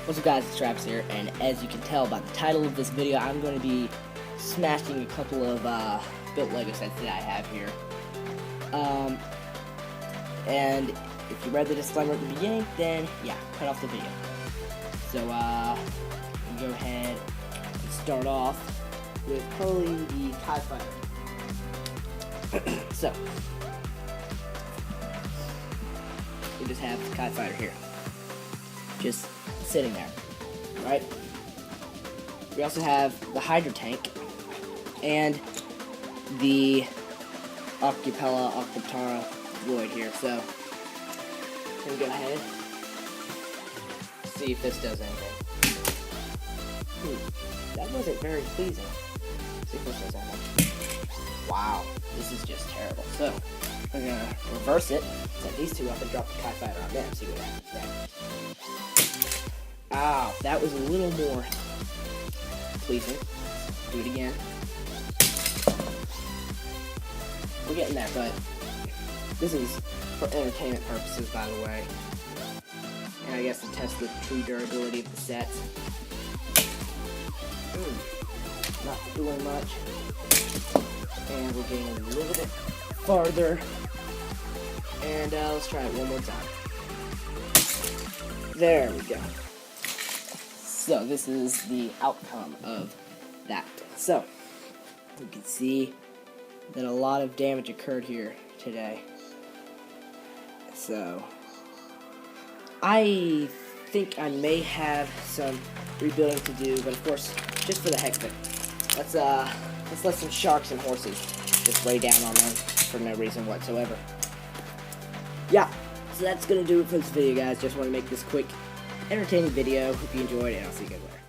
What's up guys, it's Travis here, and as you can tell by the title of this video, I'm going to be smashing a couple of built Lego sets that I have here. And if you read the disclaimer at the beginning, then yeah, cut off the video. So we'll go ahead and start off with probably the TIE Fighter. So, we just have the TIE Fighter here, just sitting there, right? We also have the Hydra tank and the Octoptara Void here. So, I'm gonna go ahead, see if this does anything. That wasn't very pleasing. See if this does anything. Wow, this is just terrible. So, we're gonna reverse it, set these two up, and drop the TIE Fighter on them. See what happens next. Ow, that was a little more pleasing. Do it again. We're getting there, but this is for entertainment purposes, by the way. And I guess to test the true durability of the set. Not doing much. And we're getting a little bit farther. And let's try it one more time. There we go. So this is the outcome of that. So you can see that a lot of damage occurred here today. So I think I may have some rebuilding to do, but of course, just for the heck of it, let's let some sharks and horses just lay down on them for no reason whatsoever. Yeah, so that's gonna do it for this video, guys. Just want to make this quick, entertaining video. Hope you enjoyed, and I'll see you guys later.